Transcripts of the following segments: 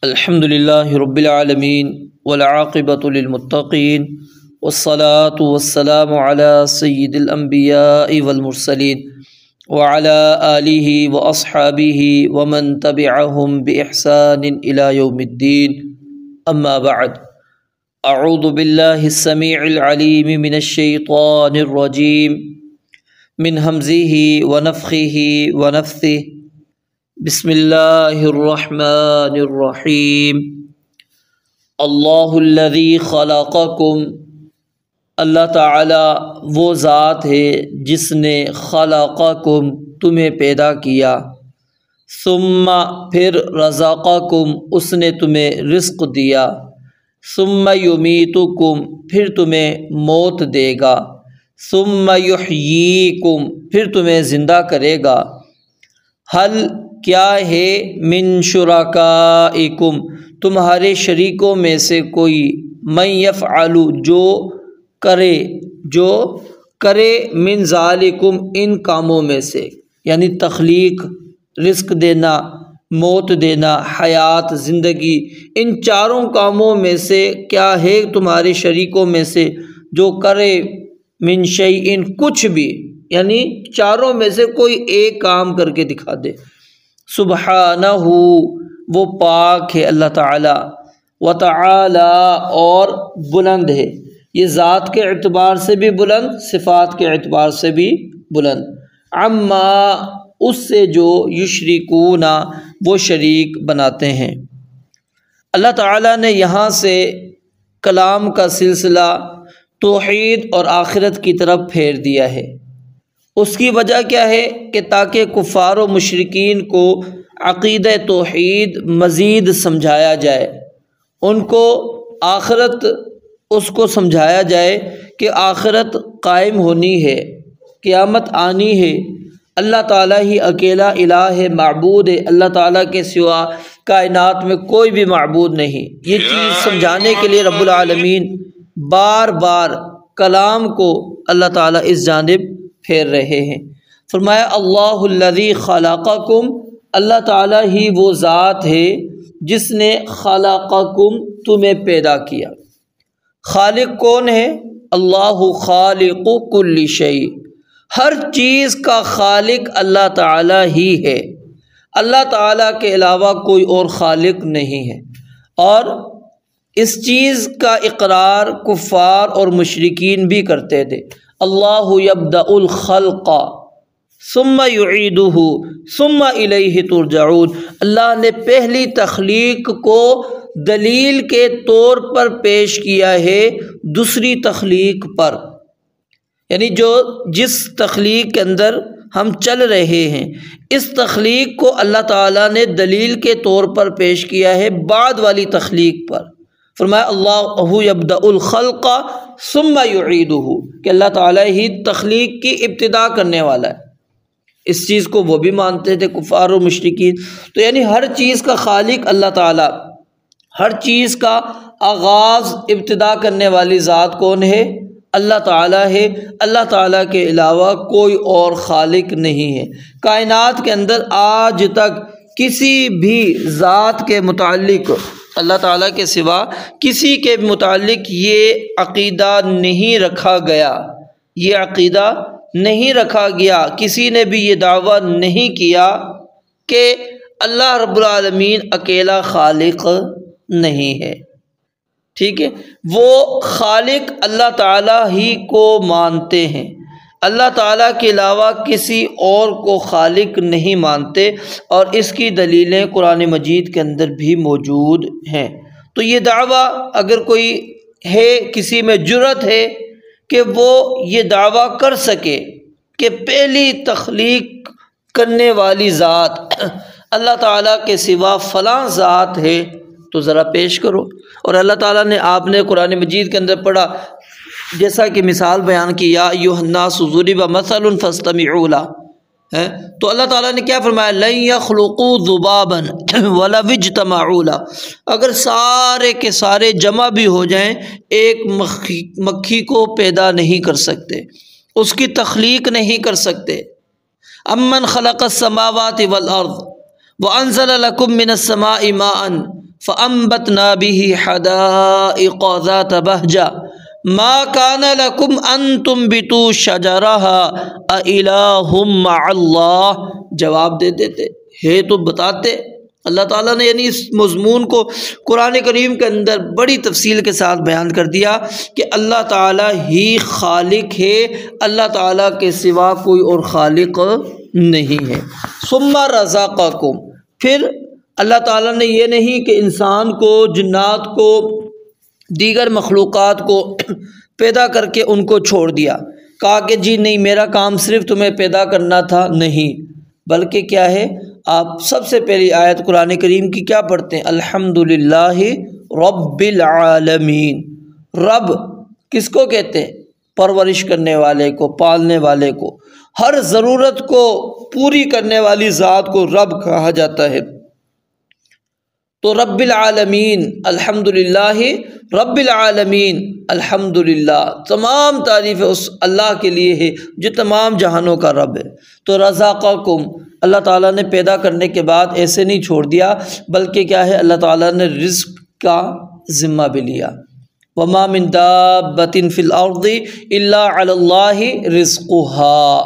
الحمد للہ رب العالمین والعاقبۃ للمتقین والصلاة والسلام علی سید الانبیاء والمرسلین وعلی آلہ واصحابہ ومن تبعہم بإحسان الی یوم الدین اما بعد اعوذ باللہ السمیع العلیم من الشیطان الرجیم من ہمزہ ونفخہ ونفثہ بسم اللہ الرحمن الرحیم اللہ الذی خلقکم، اللہ تعالی وہ ذات ہے جس نے خلقکم تمہیں پیدا کیا، ثم پھر رزقکم اس نے تمہیں رزق دیا، ثم یمیتکم پھر تمہیں موت دے گا، ثم یحییکم پھر تمہیں زندہ کرے گا۔ حل کیا ہے من شرکائکم تمہارے شریکوں میں سے کوئی، من یفعل جو کرے من ذالکم ان کاموں میں سے، یعنی تخلیق، رزق دینا، موت دینا، حیات، زندگی، ان چاروں کاموں میں سے کیا ہے تمہارے شریکوں میں سے جو کرے من شیئن کچھ بھی، یعنی چاروں میں سے کوئی ایک کام کر کے دکھا دے۔ سبحانہ وہ پاک ہے اللہ تعالی، وتعالی اور بلند ہے، یہ ذات کے اعتبار سے بھی بلند، صفات کے اعتبار سے بھی بلند، عما اس سے جو یشرکون وہ شریک بناتے ہیں۔ اللہ تعالی نے یہاں سے کلام کا سلسلہ توحید اور آخرت کی طرف پھیر دیا ہے۔ اس کی وجہ کیا ہے کہ تاکہ کفار و مشرکین کو عقیدہ توحید مزید سمجھایا جائے، ان کو آخرت اس کو سمجھایا جائے کہ آخرت قائم ہونی ہے، قیامت آنی ہے، اللہ تعالیٰ ہی اکیلا الہ ہے، معبود ہے، اللہ تعالیٰ کے سوا کائنات میں کوئی بھی معبود نہیں۔ یہ چیز سمجھانے کے لیے رب العالمین بار بار کلام کو اللہ تعالیٰ اس جانب پھیر رہے ہیں۔ فرمایا اللہ الذی خلقکم، اللہ تعالیٰ ہی وہ ذات ہے جس نے خلقکم تمہیں پیدا کیا۔ خالق کون ہے؟ اللہ خالق کل شیء، ہر چیز کا خالق اللہ تعالیٰ ہی ہے، اللہ تعالیٰ کے علاوہ کوئی اور خالق نہیں ہے۔ اور اس چیز کا اقرار کفار اور مشرکین بھی کرتے تھے۔ اللہ یبدأ الخلق ثم یعیدہ ثم الیہ ترجعون، اللہ نے پہلی تخلیق کو دلیل کے طور پر پیش کیا ہے دوسری تخلیق پر، یعنی جس تخلیق کے اندر ہم چل رہے ہیں، اس تخلیق کو اللہ تعالیٰ نے دلیل کے طور پر پیش کیا ہے بعد والی تخلیق پر۔ فرمایا اللہ یبدأ الخلق ثم یعیدہ، کہ اللہ تعالیٰ ہی تخلیق کی ابتدا کرنے والا ہے۔ اس چیز کو وہ بھی مانتے تھے کفار و مشرکین۔ تو یعنی ہر چیز کا خالق اللہ تعالیٰ، ہر چیز کا آغاز، ابتدا کرنے والی ذات کون ہے؟ اللہ تعالیٰ ہے، اللہ تعالیٰ کے علاوہ کوئی اور خالق نہیں ہے۔ کائنات کے اندر آج تک کسی بھی ذات کے متعلق، اللہ تعالیٰ کے سوا کسی کے متعلق یہ عقیدہ نہیں رکھا گیا، یہ عقیدہ نہیں رکھا گیا، کسی نے بھی یہ دعویٰ نہیں کیا کہ اللہ رب العالمین اکیلا خالق نہیں ہے۔ ٹھیک ہے، وہ خالق اللہ تعالیٰ ہی کو مانتے ہیں، اللہ تعالیٰ کے علاوہ کسی اور کو خالق نہیں مانتے، اور اس کی دلیلیں قرآن مجید کے اندر بھی موجود ہیں۔ تو یہ دعویٰ اگر کوئی ہے، کسی میں جرأت ہے کہ وہ یہ دعویٰ کر سکے کہ پہلی تخلیق کرنے والی ذات اللہ تعالیٰ کے سوا فلاں ذات ہے، تو ذرا پیش کرو۔ اور اللہ تعالیٰ نے، آپ نے قرآن مجید کے اندر پڑھا، جیسا کہ مثال بیان کی، یا ایھا الناس ضرب مثل فاستمعوا لہ، تو اللہ تعالیٰ نے کیا فرمایا؟ لن یخلقوا ذبابا ولو اجتمعوا لہ، اگر سارے کے سارے جمع بھی ہو جائیں ایک مکھی کو پیدا نہیں کر سکتے، اس کی تخلیق نہیں کر سکتے۔ امن خلق السماوات والارض وانزل لکم من السماء ماء فَأَنبَتْنَا بِهِ حَدَائِقَ ذَاتَ بَهْجَةٍ مَا كَانَ لَكُمْ أَن تُنبِتُوا شَجَرَهَا أَإِلَٰهٌ مَّعَ اللَّهِ، جواب دے دیتے ہے تو بتاتے۔ اللہ تعالیٰ نے یعنی اس مضمون کو قرآن کریم کے اندر بڑی تفصیل کے ساتھ بیان کر دیا کہ اللہ تعالیٰ ہی خالق ہے، اللہ تعالیٰ کے سوا کوئی اور خالق نہیں ہے۔ ثم رزقکم، پھر اللہ تعالیٰ نے یہ نہیں کہ انسان کو، جنات کو، دیگر مخلوقات کو پیدا کر کے ان کو چھوڑ دیا، کہا کہ جی نہیں میرا کام صرف تمہیں پیدا کرنا تھا، نہیں، بلکہ کیا ہے، آپ سب سے پہلی آیت قرآن کریم کی کیا پڑھتے ہیں؟ الحمدللہ رب العالمین۔ رب کس کو کہتے ہیں؟ پرورش کرنے والے کو، پالنے والے کو، ہر ضرورت کو پوری کرنے والی ذات کو رب کہا جاتا ہے۔ تو رب العالمین، الحمدللہ رب العالمین، الحمدللہ تمام تعریف اس اللہ کے لیے ہے جو تمام جہانوں کا رب ہے۔ تو رزقکم، اللہ تعالیٰ نے پیدا کرنے کے بعد ایسے نہیں چھوڑ دیا، بلکہ کیا ہے، اللہ تعالیٰ نے رزق کا ذمہ بھی لیا۔ وما من دابۃ فی الارض الا علی اللہ رزقها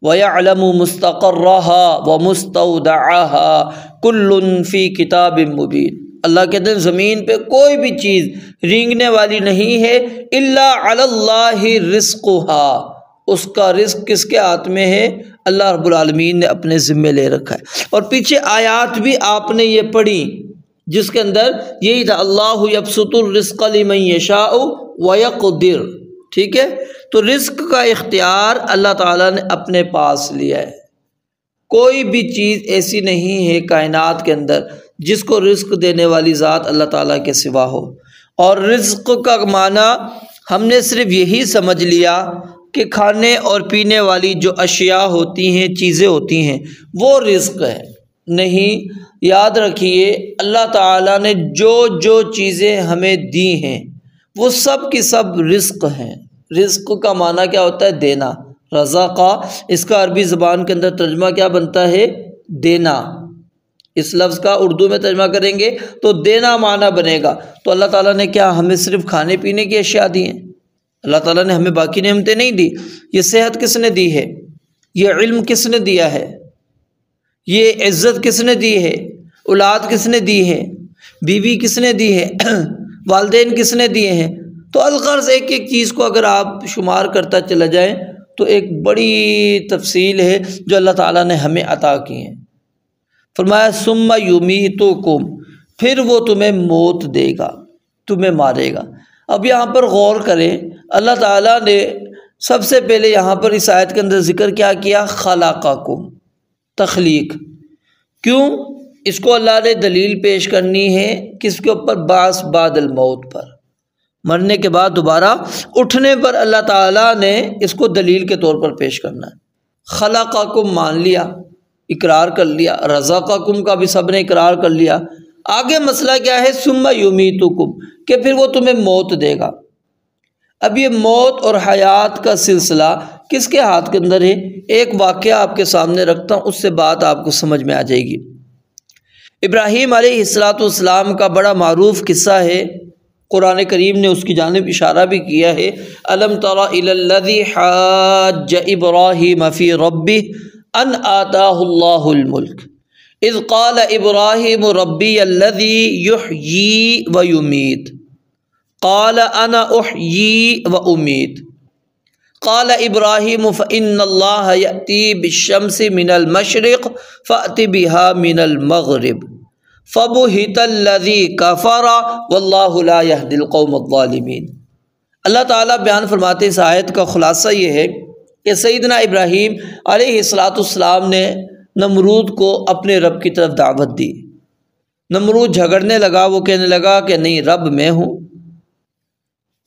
وَيَعْلَمُ مُسْتَقَرَّهَا وَمُسْتَوْدَعَهَا كُلٌّ فِي كِتَابٍ مُبِينٍ۔ اللہ کہتے ہیں زمین پہ کوئی بھی چیز رینگنے والی نہیں ہے، الا علی اللہ رزقها، اس کا رزق کس کے ہاتھ میں ہے؟ اللہ رب العالمین نے اپنے ذمے لے رکھا ہے۔ اور پیچھے آیات بھی آپ نے یہ پڑھی جس کے اندر یہی تھا، اللہ یبسط الرزق لمن یشاء ویقدر، ٹھیک ہے؟ تو رزق کا اختیار اللہ تعالیٰ نے اپنے پاس لیا ہے۔ کوئی بھی چیز ایسی نہیں ہے کائنات کے اندر جس کو رزق دینے والی ذات اللہ تعالیٰ کے سوا ہو۔ اور رزق کا معنی ہم نے صرف یہی سمجھ لیا کہ کھانے اور پینے والی جو اشیاء ہوتی ہیں، چیزیں ہوتی ہیں، وہ رزق ہے، نہیں۔ یاد رکھیے اللہ تعالیٰ نے جو چیزیں ہمیں دی ہیں وہ سب کی سب رزق ہیں۔ رزق کا معنی کیا ہوتا ہے؟ دینا۔ رزقا، اس کا عربی زبان کے اندر ترجمہ کیا بنتا ہے؟ دینا۔ اس لفظ کا اردو میں ترجمہ کریں گے تو دینا معنی بنے گا۔ تو اللہ تعالیٰ نے کیا ہمیں صرف کھانے پینے کی اشیاء دی ہیں؟ اللہ تعالیٰ نے ہمیں باقی نعمتیں نہیں دی۔ یہ صحت کس نے دی ہے؟ یہ علم کس نے دیا ہے؟ یہ عزت کس نے دی ہے؟ اولاد کس نے دی ہے؟ بیوی کس نے دی ہے؟ والدین کس نے دیے ہیں؟ تو الغرض ایک ایک چیز کو اگر آپ شمار کرتا چلا جائیں تو ایک بڑی تفصیل ہے جو اللہ تعالیٰ نے ہمیں عطا کی ہیں۔ فرمایا ثم یمیتکم، پھر وہ تمہیں موت دے گا، تمہیں مارے گا۔ اب یہاں پر غور کریں، اللہ تعالیٰ نے سب سے پہلے یہاں پر اس آیت کے اندر ذکر کیا کیا؟ خلقکم، تخلیق۔ کیوں؟ اس کو اللہ نے دلیل پیش کرنی ہے کس کے اوپر؟ بعث بعد الموت پر، مرنے کے بعد دوبارہ اٹھنے پر اللہ تعالیٰ نے اس کو دلیل کے طور پر پیش کرنا ہے۔ خلقکم مان لیا، اقرار کر لیا، رزقکم کا بھی سب نے اقرار کر لیا۔ آگے مسئلہ کیا ہے؟ ثم یمیتکم، کہ پھر وہ تمہیں موت دے گا۔ اب یہ موت اور حیات کا سلسلہ کس کے ہاتھ کے اندر ہے؟ ایک واقعہ آپ کے سامنے رکھتا ہوں، اس سے بات آپ کو سمجھ میں آ جائے گی۔ ابراہیم علیہ السلام کا بڑا معروف قصہ ہے، قرآن کریم نے اس کی جانب اشارہ بھی کیا ہے۔ الم تر الی الذی حاج ابراہیم فی ربہ ان آتاہ اللہ الملک اذ قال ابراہیم ربی الذی یحیی ویمیت قال انا احیی وامیت قال ابراہیم فإن اللہ یأتی بالشمس من المشرق فأت بها من المغرب فبہت الذی کفر واللہ لا یہدی القوم الظالمین۔ اللہ تعالیٰ بیان فرماتے ہیں، اس آیت کا خلاصہ یہ ہے کہ سیدنا ابراہیم علیہ السلام نے نمرود کو اپنے رب کی طرف دعوت دی۔ نمرود جھگڑنے لگا، وہ کہنے لگا کہ نہیں، رب میں ہوں۔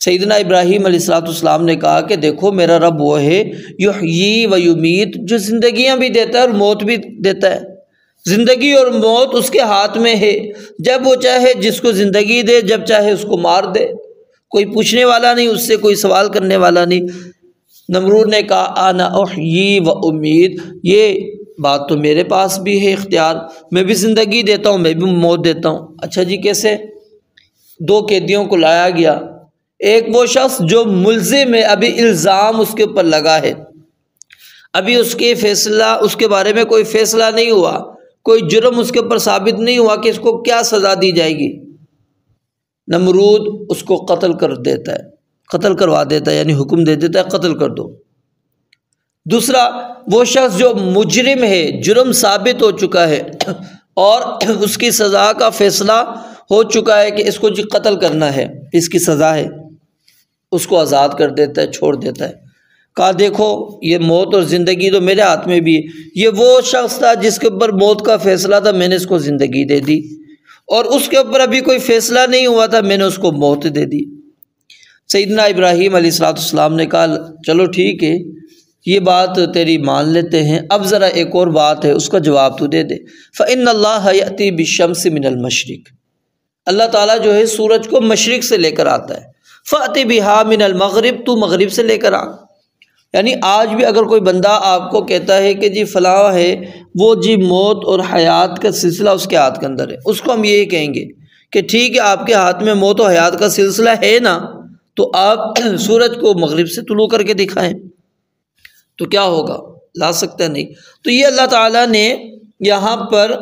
سیدنا ابراہیم علیہ السلام نے کہا کہ دیکھو میرا رب وہ ہے یحیی و یمیت، جو زندگیاں بھی دیتا ہے اور موت بھی دیتا ہے۔ زندگی اور موت اس کے ہاتھ میں ہے، جب وہ چاہے جس کو زندگی دے، جب چاہے اس کو مار دے، کوئی پوچھنے والا نہیں، اس سے کوئی سوال کرنے والا نہیں۔ نمرود نے کہا انا احیی و امیت، یہ بات تو میرے پاس بھی ہے اختیار، میں بھی زندگی دیتا ہوں، میں بھی موت دیتا ہوں۔ اچھا جی کیسے؟ دو قیدیوں کو لایا گیا، ایک وہ شخص جو ملزم ہے، ابھی الزام اس کے اوپر لگا ہے، ابھی اس کے بارے میں کوئی فیصلہ نہیں ہوا، کوئی جرم اس کے اوپر ثابت نہیں ہوا کہ اس کو کیا سزا دی جائے گی۔ نمرود اس کو قتل کر دیتا ہے، قتل کروا دیتا ہے، یعنی حکم دے دیتا ہے قتل کر دو۔ دوسرا وہ شخص جو مجرم ہے، جرم ثابت ہو چکا ہے اور اس کی سزا کا فیصلہ ہو چکا ہے کہ اس کو جی قتل کرنا ہے، اس کی سزا ہے، اس کو آزاد کر دیتا ہے، چھوڑ دیتا ہے۔ کہا دیکھو یہ موت اور زندگی تو میرے ہاتھ میں بھی ہے، یہ وہ شخص تھا جس کے اوپر موت کا فیصلہ تھا، میں نے اس کو زندگی دے دی، اور اس کے اوپر ابھی کوئی فیصلہ نہیں ہوا تھا، میں نے اس کو موت دے دی۔ سیدنا ابراہیم علیہ السلام نے کہا چلو ٹھیک ہے، یہ بات تیری مان لیتے ہیں، اب ذرا ایک اور بات ہے، اس کا جواب تو دے دے۔ فإن اللہ یأتی بالشمس من المشرق، اللہ تعالیٰ جو ہے سورج کو مشرق سے لے کر آتا ہے، فأتی بہا من المغرب، تو مغرب سے لے کر آ۔ یعنی آج بھی اگر کوئی بندہ آپ کو کہتا ہے کہ جی فلاں ہے، وہ جی موت اور حیات کا سلسلہ اس کے ہاتھ کے اندر ہے، اس کو ہم یہی کہیں گے کہ ٹھیک ہے آپ کے ہاتھ میں موت و حیات کا سلسلہ ہے نا، تو آپ سورج کو مغرب سے طلوع کر کے دکھائیں، تو کیا ہوگا؟ لا سکتا نہیں۔ تو یہ اللہ تعالیٰ نے یہاں پر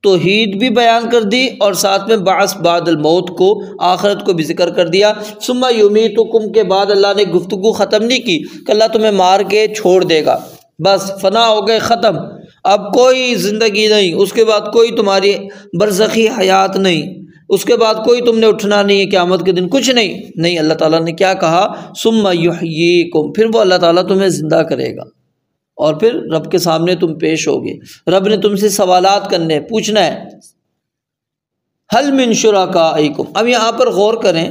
توحید بھی بیان کر دی اور ساتھ میں بعث بعد الموت کو، آخرت کو بھی ذکر کر دیا۔ ثم یمیتکم کے بعد اللہ نے گفتگو ختم نہیں کی کہ اللہ تمہیں مار کے چھوڑ دے گا، بس فنا ہو گئے، ختم، اب کوئی زندگی نہیں، اس کے بعد کوئی تمہاری برزخی حیات نہیں، اس کے بعد کوئی تم نے اٹھنا نہیں ہے قیامت کے دن، کچھ نہیں۔ اللہ تعالیٰ نے کیا کہا؟ ثم یحییکم، پھر وہ اللہ تعالیٰ تمہیں زندہ کرے گا، اور پھر رب کے سامنے تم پیش ہوگے، رب نے تم سے سوالات کرنے، پوچھنا ہے۔ حل من شرکائکم، اب یہاں پر غور کریں،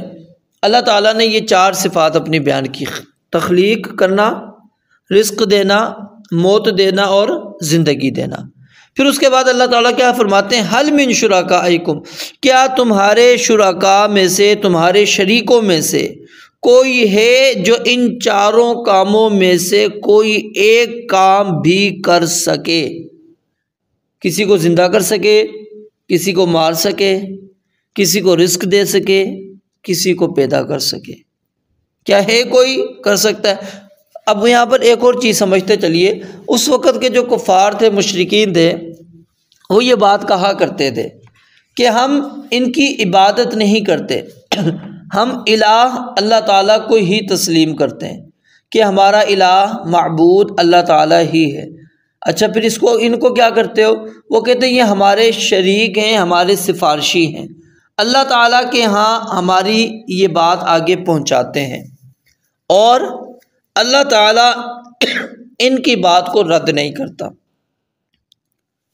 اللہ تعالیٰ نے یہ 4 صفات اپنی بیان کی، تخلیق کرنا، رزق دینا، موت دینا اور زندگی دینا۔ پھر اس کے بعد اللہ تعالیٰ کیا فرماتے ہیں؟ حل من شرکائکم، کیا تمہارے شرکاء میں سے، تمہارے شریکوں میں سے کوئی ہے جو ان 4 کاموں میں سے کوئی ایک کام بھی کر سکے؟ کسی کو زندہ کر سکے، کسی کو مار سکے، کسی کو رزق دے سکے، کسی کو پیدا کر سکے؟ کیا ہے کوئی کر سکتا ہے؟ اب یہاں پر ایک اور چیز سمجھتے چلیے، اس وقت کے جو کفار تھے، مشرکین تھے، وہ یہ بات کہا کرتے تھے کہ ہم ان کی عبادت نہیں کرتے، ہم الہ اللہ تعالیٰ کو ہی تسلیم کرتے ہیں کہ ہمارا الہ معبود اللہ تعالیٰ ہی ہے۔ اچھا پھر ان کو کیا کرتے ہو؟ وہ کہتے ہیں یہ ہمارے شریک ہیں، ہمارے سفارشی ہیں، اللہ تعالیٰ کے ہاں ہماری یہ بات آگے پہنچاتے ہیں، اور اللہ تعالیٰ ان کی بات کو رد نہیں کرتا۔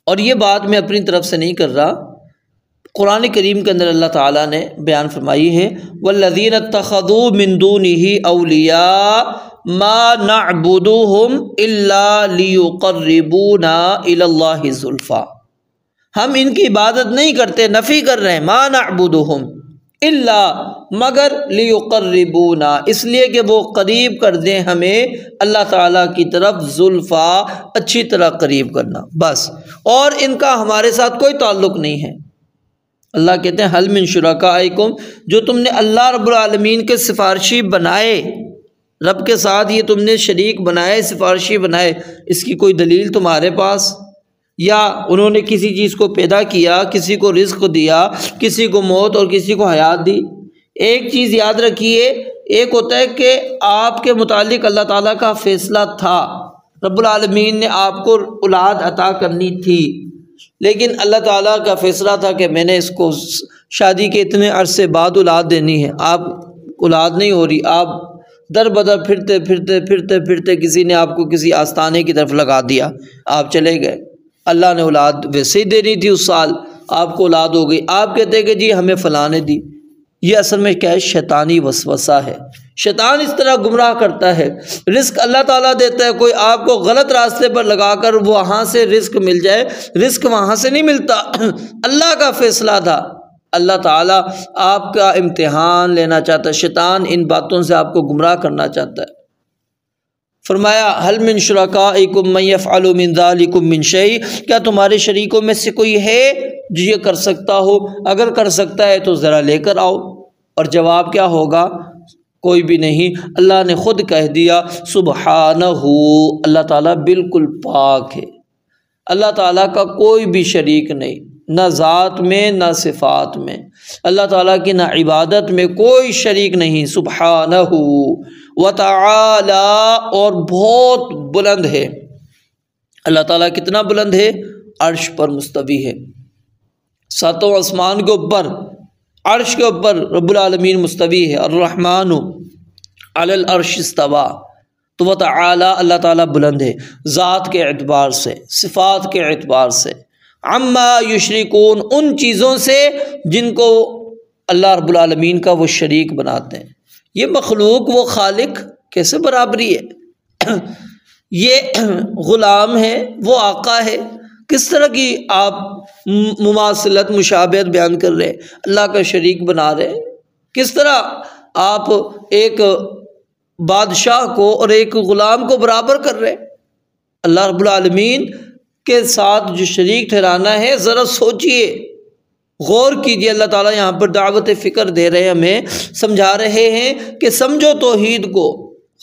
اور یہ بات میں اپنی طرف سے نہیں کر رہا، قرآن کریم کے اندر اللہ تعالیٰ نے بیان فرمائی ہے والذین اتخذوا من دونہ اولیاء ما نعبدهم الا لیقربونا الی اللہ زلفی، ہم ان کی عبادت نہیں کرتے، نفی کر رہے ہیں، ما نعبدهم الا، مگر لیقربونا، اس لیے کہ وہ قریب کر دیں ہمیں اللہ تعالیٰ کی طرف، زلفا، اچھی طرح قریب کرنا، بس، اور ان کا ہمارے ساتھ کوئی تعلق نہیں ہے۔ اللہ کہتے ہیں حل من شرکائکم، جو تم نے اللہ رب العالمین کے سفارشی بنائے، رب کے ساتھ یہ تم نے شریک بنائے، سفارشی بنائے، اس کی کوئی دلیل تمہارے پاس؟ یا انہوں نے کسی چیز کو پیدا کیا، کسی کو رزق دیا، کسی کو موت اور کسی کو حیات دی؟ ایک چیز یاد رکھیے، ایک ہوتا ہے کہ آپ کے متعلق اللہ تعالیٰ کا فیصلہ تھا، رب العالمین نے آپ کو اولاد عطا کرنی تھی، لیکن اللہ تعالیٰ کا فیصلہ تھا کہ میں نے اس کو شادی کے اتنے عرصے بعد اولاد دینی ہے، آپ اولاد نہیں ہو رہی، آپ در بدر پھرتے کسی نے آپ کو کسی آستانے کی طرف لگا دیا، آپ چلے گئے، اللہ نے اولاد ویسے ہی دینی تھی اس سال، آپ کو اولاد ہو گئی، آپ کہتے ہیں کہ جی ہمیں فلاں نے دی۔ یہ اصل میں کیا ہے؟ شیطانی وسوسہ ہے، شیطان اس طرح گمراہ کرتا ہے۔ رزق اللہ تعالیٰ دیتا ہے، کوئی آپ کو غلط راستے پر لگا کر وہاں سے رزق مل جائے، رزق وہاں سے نہیں ملتا، اللہ کا فیصلہ تھا، اللہ تعالیٰ آپ کا امتحان لینا چاہتا ہے، شیطان ان باتوں سے آپ کو گمراہ کرنا چاہتا ہے۔ فرمایا حل من شرکائکم من یفعل من ذالکم من شیء، کیا تمہارے شریکوں میں سے کوئی ہے جو یہ کر سکتا ہو؟ اگر کر سکتا ہے تو ذرا لے کر آؤ۔ اور جواب کیا ہوگا؟ کوئی بھی نہیں۔ اللہ نے خود کہہ دیا سبحانہ، اللہ تعالیٰ بالکل پاک ہے، اللہ تعالیٰ کا کوئی بھی شریک نہیں، نہ ذات میں نہ صفات میں، اللہ تعالیٰ کی نہ عبادت میں کوئی شریک نہیں، سبحانہ وتعالی، اور بہت بلند ہے۔ اللہ تعالیٰ کتنا بلند ہے؟ عرش پر مستوی ہے، ساتوں آسمان کے اوپر، عرش کے اوپر رب العالمین مستوی ہے۔ الرحمن علی العرش استویٰ، تو وتعالی اللہ تعالیٰ بلند ہے ذات کے اعتبار سے، صفات کے اعتبار سے۔ عما یشرکون، ان چیزوں سے جن کو اللہ رب العالمین کا وہ شریک بناتے ہیں۔ یہ مخلوق وہ خالق کیسے برابری ہے؟ یہ غلام ہے وہ آقا ہے، کس طرح کی آپ مماثلت مشابہت بیان کر رہے ہیں، اللہ کا شریک بنا رہے ہیں؟ کس طرح آپ ایک بادشاہ کو اور ایک غلام کو برابر کر رہے ہیں؟ اللہ رب العالمین کے ساتھ جو شریک ٹھہرانا ہے، ذرا سوچئے، غور کیجئے۔ اللہ تعالیٰ یہاں پر دعوت فکر دے رہے ہیں، ہمیں سمجھا رہے ہیں کہ سمجھو توحید کو۔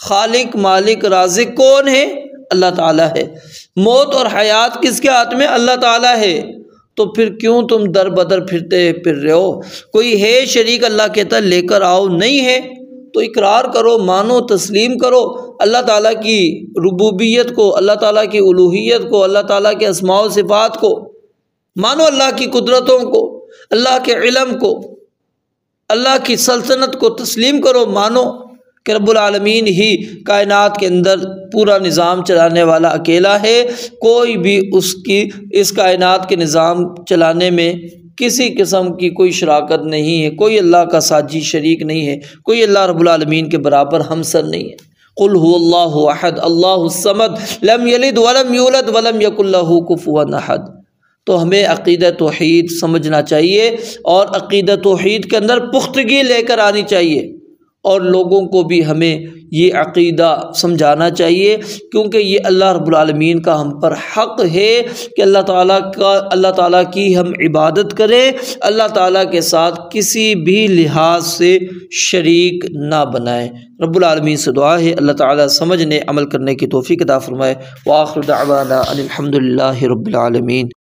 خالق مالک رازق کون ہے؟ اللہ تعالیٰ ہے۔ موت اور حیات کس کے ہاتھ میں؟ اللہ تعالیٰ ہے۔ تو پھر کیوں تم در بدر پھر رہے ہو؟ کوئی ہے شریک؟ اللہ کہتا لے کر آؤ، نہیں ہے تو اقرار کرو، مانو، تسلیم کرو اللہ تعالیٰ کی ربوبیت کو، اللہ تعالیٰ کی الوہیت کو، اللہ تعالیٰ کے اسماء و صفات کو مانو، اللہ کی قدرتوں کو، اللہ کے علم کو، اللہ کی سلطنت کو تسلیم کرو، مانو کہ رب العالمین ہی کائنات کے اندر پورا نظام چلانے والا اکیلا ہے، کوئی بھی اس کائنات کے نظام چلانے میں کسی قسم کی کوئی شراکت نہیں ہے، کوئی اللہ کا ساجی شریک نہیں ہے، کوئی اللہ رب العالمین کے برابر ہمسر نہیں ہے۔ قل هو اللہ احد اللہ الصمد لم یلد ولم یولد ولم یکن لہ کفوا احد۔ تو ہمیں عقیدہ توحید سمجھنا چاہیے اور عقیدہ توحید کے اندر پختگی لے کر آنی چاہیے، اور لوگوں کو بھی ہمیں یہ عقیدہ سمجھانا چاہیے، کیونکہ یہ اللہ رب العالمین کا ہم پر حق ہے کہ اللہ تعالیٰ کی ہم عبادت کریں، اللہ تعالیٰ کے ساتھ کسی بھی لحاظ سے شریک نہ بنائیں۔ رب العالمین سے دعا ہے اللہ تعالیٰ سمجھنے عمل کرنے کی توفیق عطا فرمائے۔ وآخر دعوانا ان الحمد للہ رب العالمین۔